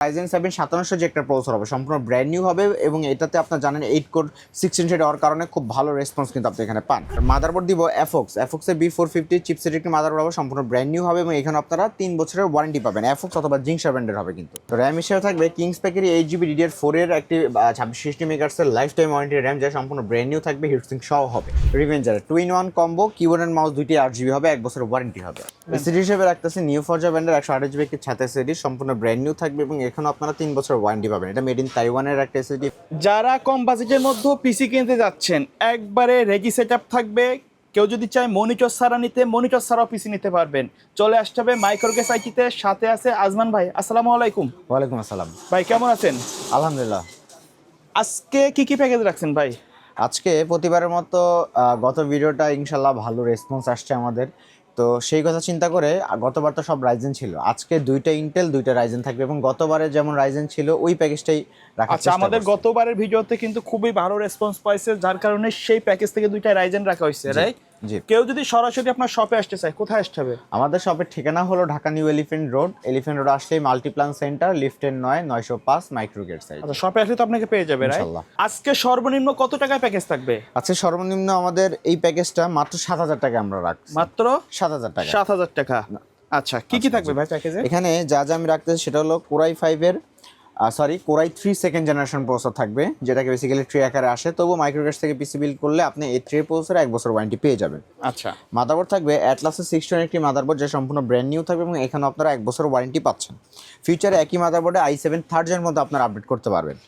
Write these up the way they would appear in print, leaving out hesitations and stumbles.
Ryzen 7 5700 যে একটা processor হবে সম্পূর্ণ ব্র্যান্ড নিউ হবে এবং এটাতে আপনারা জানেন 8 কোর 16 থ্রেড হওয়ার কারণে খুব ভালো রেসপন্স কিন্তু আপনি এখানে পান। মাদারবোর্ড দিব এফওক্স এর B450 চিপসেট একটি মাদারবোর্ড হবে সম্পূর্ণ ব্র্যান্ড নিউ হবে এবং এখানে আপনারা 3 বছরের ওয়ারেন্টি পাবেন। এফওক্স অথবা জিংশা ব্র্যান্ডের হবে কিন্তু। তো র্যাম হিসেবে থাকবে কিংস প্যাকেরই 8GB DDR4 এর একটি 2660 মেগাহার্টজের লাইফ টাইম ওয়ারেন্টি র্যাম যা সম্পূর্ণ ব্র্যান্ড নিউ থাকবে, হিটসিঙ্ক সহ হবে। Revenger 2-in-1 combo, keyboard and mouse দুইটি 8GB হবে, 1 বছরের ওয়ারেন্টি হবে। এসএসডি হিসেবে রাখতেছে নিউ ফরজা ব্র্যান্ডের 128GB একটি 66 এসএসডি সম্পূর্ণ ব্র্যান্ড নিউ থাকবে এবং এখানে আপনারা 3 বছর ওয়ারেন্টি পাবেন। এটা মেড ইন তাইওয়ানের একটা এসএসডি। যারা কম বাজেটের মধ্যে পিসি কিনতে যাচ্ছেন, একবারে রেডি সেটআপ থাকবে। কেউ যদি চায় মনিটর ছাড়া নিতে, মনিটর ছাড়াও পিসি নিতে পারবেন। চলে আসতে হবে মাইক্রোগেস আইটিতে। সাথে আছে আজমান ভাই। আসসালামু আলাইকুম। ওয়ালাইকুম আসসালাম ভাই কেমন আছেন? আলহামদুলিল্লাহ। আজকে কি প্যাকেজ রাখছেন ভাই? আজকে প্রতিবারের মতো গত ভিডিওটা ইনশাল্লাহ ভালো রেসপন্স আসছে আমাদের, তো সেই কথা চিন্তা করে গতবার তো সব রাইজেন ছিল, আজকে দুইটা ইন্টেল দুইটা রাইজেন থাকবে এবং গতবারে যেমন রাইজেন ছিল ওই প্যাকেজটাই রাখা। আচ্ছা, আমাদের গতবারের ভিডিওতে কিন্তু খুবই ভালো রেসপন্স পাইছে, যার কারণে সেই প্যাকেজ থেকে দুইটা রাইজেন রাখা হয়েছে, রাইট? জি। কেউ যদি সরাসরি আপনার শপে আসতে চায়, কোথায় আসতে হবে? আমাদের শপের ঠিকানা হলো ঢাকা নিউ এলিফ্যান্ট রোড আসলেই মাল্টিপ্লান সেন্টার, লিফটের 905 মাইক্রোগেট সাইড। আচ্ছা, শপে আসলে তো আপনাকে পেয়ে যাবে, রাইট? ইনশাআল্লাহ। আজকে সর্বনিম্ন কত টাকায় প্যাকেজ থাকবে? আজকে সর্বনিম্ন আমাদের এই প্যাকেজটা মাত্র 7000 টাকা আমরা রাখছি। মাত্র 7000 টাকা। 7000 টাকা। আচ্ছা, কি থাকবে ভাই প্যাকেজে? এখানে যা আমি রাখতেছি সেটা হলো কোরাই 5 এর কোরাই 3 সেকেন্ড জেনারেশন প্রসেসর থাকবে, যেটাকে বেসিক্যালি ট্রে আকারে আসে। তবু মাইক্রোগেট থেকে পিসি বিল্ড করলে আপনি এই ট্রে প্রসেসরে 1 বছর ওয়ারেন্টি পেয়ে যাবেন। আচ্ছা, মাদারবোর্ড থাকবে অ্যাটলাসের 620 একটি মাদারবোর্ড যা সম্পূর্ণ ব্র্যান্ড নিউ থাকবে এবং এখানে আপনারা 1 বছর ওয়ারেন্টি পাচ্ছেন। ফিউচারে একই মাদারবোর্ডে i7 থার্ড জেনের মধ্যে আপনারা আপডেট করতে পারবেন।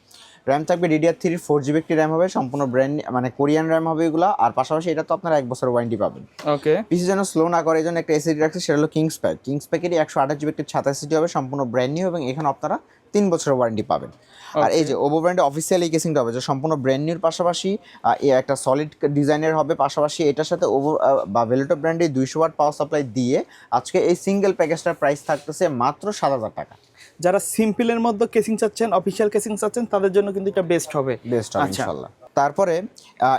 র্যাম থাকবে DDR3 4GB একটি র্যাম হবে, সম্পূর্ণ ব্র্যান্ড মানে কোরিয়ান র্যাম হবে এগুলো। আর পাশাপাশি এটা তো আপনারা 1 বছর ওয়ারেন্টি পাবেন। ওকে। পিসি যেন স্লো না করে এই জন্য একটা এসএসডি রাখছে, সেটা হলো কিংস প্যাকেরই 128GB একটি 66 এসএসডি হবে, সম্পূর্ণ ব্র্যান্ড নিউ এবং এখানে আপনারা 3 বছরের ওয়ারেন্টি পাবেন। আর এই যে ওভো ব্র্যান্ডের অফিসিয়াল এই কেসিংটা হবে, যে সম্পূর্ণ ব্র্যান্ড নিউর পাশাপাশি একটা সলিড ডিজাইনের হবে। পাশাপাশি এটার সাথে ওভো বা ভেলোটো ব্র্যান্ডের 200 ওয়াট পাওয়ার সাপ্লাই দিয়ে আজকে এই সিঙ্গেল প্যাকেজটার প্রাইস থাকতেছে মাত্র 7000 টাকা। যারা সিম্পলের মধ্যে কেসিং চাচ্ছেন, অফিশিয়াল কেসিং চাচ্ছেন, তাদের জন্য কিন্তু এটা বেস্ট হবে। ইনশাআল্লাহ। তারপরে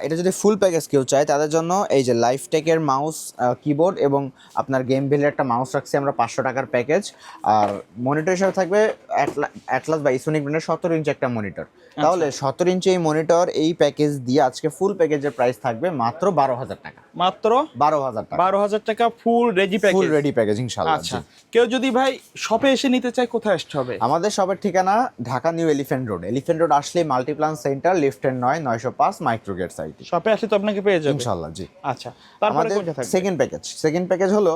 এটা যদি ফুল প্যাকেজ কেউ চায় তাদের জন্য এই যে লাইফটেকের মাউস, কিবোর্ড এবং আপনার গেম ভেলের একটা মাউস রাখছি আমরা 500 টাকার প্যাকেজ। আর মনিটর হিসেবে থাকবে অ্যাটলাস বা ইসোনিক ব্র্যান্ডের 17 ইঞ্চি একটা মনিটর। তাহলে 17 ইঞ্চি এই মনিটর এই প্যাকেজ দিয়ে আজকে ফুল প্যাকেজের প্রাইস থাকবে মাত্র 12000 টাকা। মাত্র 12000 টাকা। 12000 টাকা full ready package. Full ready package ইনশাআল্লাহ। আচ্ছা, কেউ যদি ভাই শপে এসে নিতে চায়, কোথায় আসতে হবে? আমাদের শপের ঠিকানা ঢাকা নিউ এলিফ্যান্ট রোড আসলেই মাল্টিপ্লান সেন্টার, লিফটের 905 মাইক্রোগেট সাইট। শপে আসলে তো আপনাকে পেয়ে যাবে ইনশাআল্লাহ। জি। আচ্ছা, তারপরে কোনটা থাকবে? সেকেন্ড প্যাকেজ হলো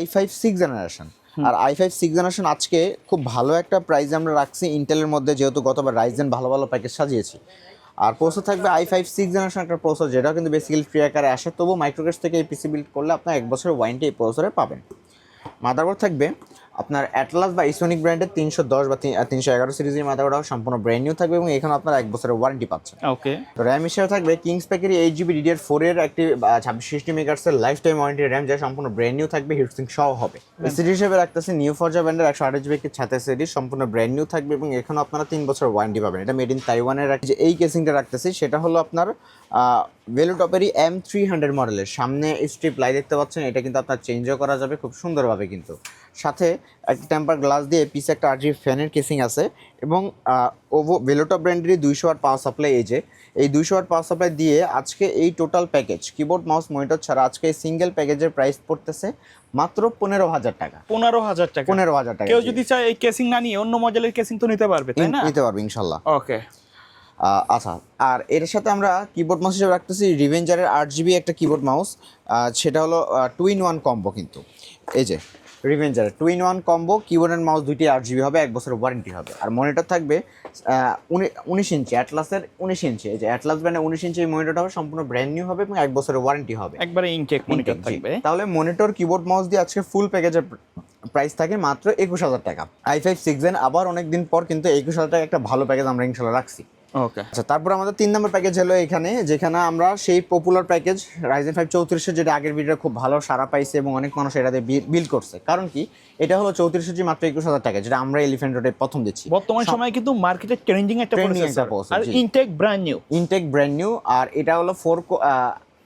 i5 6 জেনারেশন। আর i5 6 জেনারেশন আজকে খুব ভালো একটা প্রাইস আমরা রাখছি ইন্টেলের মধ্যে, যেহেতু গতবার রাইজেন ভালো ভালো প্যাকেজ সাজিয়েছি। আর প্রসেসর থাকবে i5 6 জেনারেশন একটা প্রসেসর, যেটা কিন্তু বেসিক্যালি ফ্রি আকারে আসে। তবু মাইক্রোগেটস থেকে এই পিসি বিল্ড করলে আপনার 1 বছরের ওয়ারেন্টি এই প্রসেসরে পাবেন। মাদারবোর্ড থাকবে আপনার অ্যাটলাস বা ইসোনিক ব্র্যান্ডের 310 বা 311 সিরিজের মাদারবোর্ড সম্পূর্ণ ব্র্যান্ড নিউ থাকবে এবং এখানে আপনারা 1 বছরের ওয়ারেন্টি পাচ্ছেন। ওকে। তো র্যাম হিসেবে থাকবে কিংস প্যাকেরই 8GB DDR4 এর একটি 2660 মেগাহার্টজের লাইফ টাইম ওয়ারেন্টি র্যাম যা সম্পূর্ণ ব্র্যান্ড নিউ থাকবে, হিটসিঙ্ক সহ হবে। এসএসডি হিসেবে রাখতেছে নিউ ফরজা ব্র্যান্ডের 128GB একটি 66 এসএসডি সম্পূর্ণ ব্র্যান্ড নিউ থাকবে এবং এখানে আপনারা 3 বছর ওয়ারেন্টি পাবেন। এটা মেড ইন তাইওয়ানের যে এই কেসিংটা রাখতেছি সেটা হলো আপনার ভেলোটপেরই M300 মডেলের। সামনে স্ট্রিপ লাইট দেখতে পাচ্ছেন, এটা কিন্তু আপনার চেঞ্জও করা যাবে খুব সুন্দরভাবে। কিন্তু সাথে একটা টেম্পার গ্লাস দিয়ে পিছে একটা RGB ফ্যানের কেসিং আছে এবং ওভো ভেলোটো ব্র্যান্ডেরই 200 ওয়াট পাওয়ার সাপ্লাই। এই 200 ওয়াট পাওয়ার সাপ্লাই দিয়ে আজকে এই total package keyboard mouse monitor ছাড়া আজকে এই সিঙ্গেল প্যাকেজের প্রাইস পড়তেছে মাত্র 15000 টাকা। 15000 টাকা। 15000 টাকা। কেউ যদি চায় এই কেসিং না নিয়ে অন্য মডেলের কেসিং তো নিতে পারবে, তাই না? নিতে পারবে ইনশাআল্লাহ। ওকে। আচ্ছা, আর এর সাথে আমরা কিবোর্ড মাউস হিসেবে রাখতেছি রিভেঞ্জারের 8GB একটা কিবোর্ড মাউস, সেটা হলো 2-in-1 কম্বো। কিন্তু এই যে রিভেঞ্জারের 2-in-1 combo, keyboard and mouse দুইটি 8GB হবে, 1 বছরের ওয়ারেন্টি হবে। আর মনিটর থাকবে 19 ইঞ্চি, অ্যাটলাসের 19 ইঞ্চি। এই যে অ্যাটলাস ব্র্যান্ডের 19 ইঞ্চি মনিটরটা হবে, সম্পূর্ণ ব্র্যান্ড নিউ হবে এবং 1 বছরের ওয়ারেন্টি হবে। একবারে ইনটেক মনিটর থাকবে। তাহলে মনিটর কিবোর্ড মাউস দিয়ে আজকে ফুল প্যাকেজের প্রাইস থাকে মাত্র 21000 টাকা। i5 6 জেন আবার অনেকদিন পর কিন্তু 21000 টাকা একটা ভালো প্যাকেজ আমরা ইনশাআল্লাহ রাখছি। ওকে। আচ্ছা, তারপর আমাদের 3 নম্বর প্যাকেজ হলো এখানে, যেখানে আমরা সেই পপুলার প্যাকেজ Ryzen 5 3400, যেটা আগের ভিডিও খুব ভালো সাড়া পাইছে এবং অনেক মানুষ এটাতে বিল করছে। কারণ কি, এটা হলো 3400 মাত্র 21000 টাকা, যেটা আমরা এলিফ্যান্ট রোডে প্রথম দিচ্ছি। বর্তমান সময়ে কিন্তু মার্কেটে ট্রেন্ডিং একটা প্রসেসর, আর ইনটেক ব্র্যান্ড নিউ। আর এটা হলো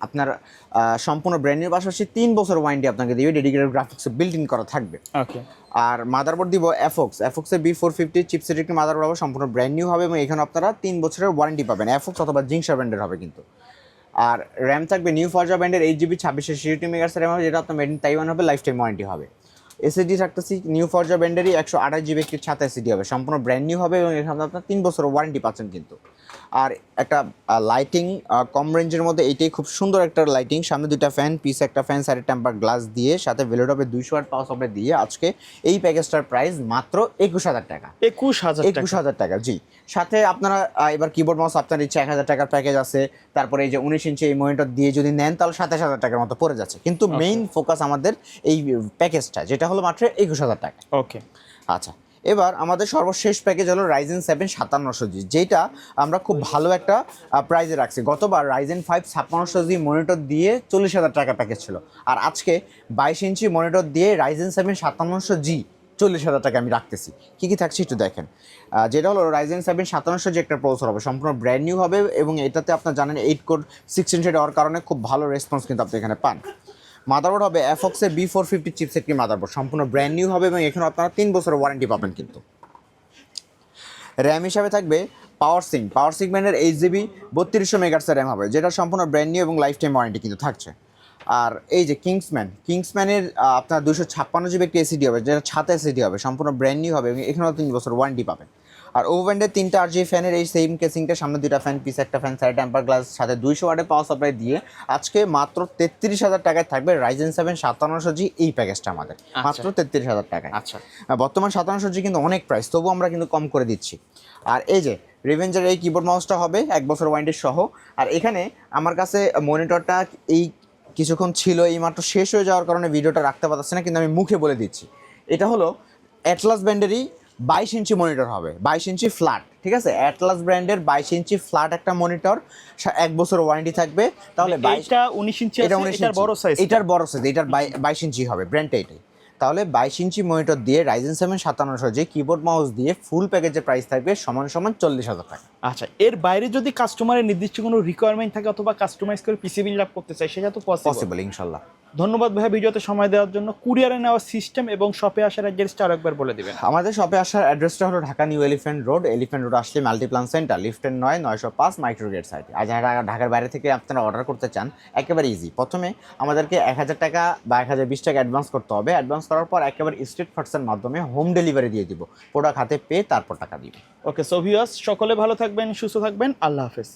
আপনার সম্পূর্ণ ব্র্যান্ড নিউ পাশাপাশি 3 বছর ওয়ারেন্টি আপনাকে দিবে, ডেডিকেটেড গ্রাফিক্স বিল্ট ইন করা থাকবে। ওকে। আর মাদারবোর্ড দিব এফক্সের B450 চিপসেট একটি মাদারবোর্ড হবে, সম্পূর্ণ ব্র্যান্ড নিউ হবে এবং এখানে আপনারা 3 বছরের ওয়ারেন্টি পাবেন, এফক্স অথবা জিংসা ব্র্যান্ডের হবে কিন্তু। আর র্যাম থাকবে নিউ ফরজা ব্র্যান্ডের 8GB 2666 মেগাহার্টজ র্যাম হবে, যেটা আপনার মেড ইন তাইওয়ান হবে, লাইফ টাইম ওয়ারেন্টি হবে। এসএসডি থাকতেছি নিউ ফরজা ব্র্যান্ডেরই 128GB একটি 7 এসএসডি হবে, সম্পূর্ণ ব্র্যান্ড নিউ হবে এবং এখানে আপনার 3 বছর ওয়ারেন্টি পাচ্ছেন কিন্তু। আর একটা লাইটিং কম রেঞ্জের মধ্যে এইটাই খুব সুন্দর একটা লাইটিং, সামনে দুইটা ফ্যান, পিছে একটা ফ্যান, সাইডে টেম্পার গ্লাস দিয়ে, সাথে ভেলোটপে 200 ওয়াট পাওয়ার সাপ্লাই দিয়ে আজকে এই প্যাকেজটার প্রাইস মাত্র 21000 টাকা। 21000 টাকা, জি। সাথে আপনারা এবার কিবোর্ড মাউস আপনার ইচ্ছে 1000 টাকার প্যাকেজ আছে, তারপরে এই যে 19 ইঞ্চি এই মনিটর দিয়ে যদি নেন তাহলে 27000 টাকার মতো পড়ে যাচ্ছে, কিন্তু মেইন ফোকাস আমাদের এই প্যাকেজটা, যেটা হলো মাত্র 21000 টাকা। ওকে। আচ্ছা, এবার আমাদের সর্বশেষ প্যাকেজ হলো Ryzen 7 5700G, যেটা আমরা খুব ভালো একটা প্রাইজে রাখছি। গতবার Ryzen 5 5600G মনিটর দিয়ে 40000 টাকা প্যাকেজ ছিল, আর আজকে 22 ইঞ্চি মনিটর দিয়ে Ryzen 7 5700G 40000 টাকা আমি রাখতেছি। কী কী থাকছে একটু দেখেন। যেটা হলো Ryzen 7 5700G একটা প্রসেসর হবে, সম্পূর্ণ ব্র্যান্ড নিউ হবে এবং এটাতে আপনার জানেন 8 কোর 16 থ্রেড হওয়ার কারণে খুব ভালো রেসপন্স কিন্তু আপনি এখানে পান। মাদারবোর্ড হবে এফক্সের B450 চিপসেট কি মাদারবোর্ড, সম্পূর্ণ ব্র্যান্ড নিউ হবে এবং এখানে আপনারা 3 বছরের ওয়ারেন্টি পাবেন কিন্তু। র্যাম হিসাবে থাকবে পাওয়ার সিং ব্র্যান্ডের 8GB 3200 মেগাহার্টজের র্যাম হবে, যেটা সম্পূর্ণ ব্র্যান্ড নিউ এবং লাইফ টাইম ওয়ারেন্টি কিন্তু থাকছে। আর এই যে কিংসম্যানের আপনার 256GB একটি এসিডি হবে, যেটা 7 এসিডি হবে, সম্পূর্ণ ব্র্যান্ড নিউ হবে এবং এখানেও 3 বছর ওয়ারেন্টি পাবেন। আর ওভেন্ডের 3টা RGB ফ্যানের এই সেম কেসিংটা, সামনে 2টা ফ্যান, পিছে একটা ফ্যান, সাইড টেম্পার গ্লাস, সাথে 200 ওয়াটের পাওয়ার সাপ্লাই দিয়ে আজকে মাত্র 33000 টাকায় থাকবে Ryzen 7 5700G এই প্যাকেজটা আমাদের, মাত্র 33000 টাকায়। আচ্ছা, বর্তমান 5700G কিন্তু অনেক প্রাইস, তবু আমরা কিন্তু কম করে দিচ্ছি। আর এই যে রিভেঞ্জের এই কিবোর্ড মাউসটা হবে 1 বছর ওয়ারেন্টি সহ। আর এখানে আমার কাছে মনিটরটা এই কিছুক্ষণ ছিল, এই মাত্র শেষ হয়ে যাওয়ার কারণে ভিডিওটা রাখতে পারছি না, কিন্তু আমি মুখে বলে দিচ্ছি। এটা হলো অ্যাটলাস ব্র্যান্ডেরই 22 ইঞ্চি মনিটর হবে, 22 ইঞ্চি ফ্ল্যাট, ঠিক আছে। অ্যাটলাস ব্র্যান্ডের 22 ইঞ্চি ফ্ল্যাট একটা মনিটর, 1 বছর ওয়ারেন্টি থাকবে। তাহলে এটা 19 ইঞ্চি, এটা 19 এটার বড় সাইজ, এটার বড় সাইজ, এটার 22 ইঞ্চি হবে, ব্র্যান্ডটা এটাই। তাহলে 22 ইঞ্চি মনিটর দিয়ে Ryzen 7 5700G কিবোর্ড মাউস দিয়ে ফুল প্যাকেজের প্রাইস থাকবে সমান 40000 টাকা। আচ্ছা, এর বাইরে যদি কাস্টমারের নির্দিষ্ট কোনো রিকোয়ারমেন্ট থাকে অথবা কাস্টমাইজ করে পিসি বিল্ড আপ করতে চাই, সেটা তো পসিবল ইনশাআল্লাহ। ধন্যবাদ ভাইয়া ভিডিওতে সময় দেওয়ার জন্য। কুরিয়ারে নেওয়ার সিস্টেম এবং শপে আসার অ্যাড্রেসটা আরেকবার বলে দিবেন। আমাদের শপে আসার অ্যাড্রেসটা হলো ঢাকা নিউ এলিফ্যান্ট রোড আসলে মাল্টিপ্লান সেন্টার, লিফটের 905 মাইক্রোগেট সাইট। আর যারা ঢাকার বাইরে থেকে আপনারা অর্ডার করতে চান, একেবারে ইজি। প্রথমে আমাদেরকে 1000 টাকা বা 1020 টাকা অ্যাডভান্স করতে হবে, অ্যাডভান্স করার পর একেবারে স্ট্রিট ফার্টসের মাধ্যমে হোম ডেলিভারি দিয়ে দিব, প্রোডাক্ট হাতে পেয়ে তারপর টাকা দিব। ওকে, সো ভিউয়ার্স সকলে ভালো থাকবেন, সুস্থ থাকবেন, আল্লাহ হাফেজ।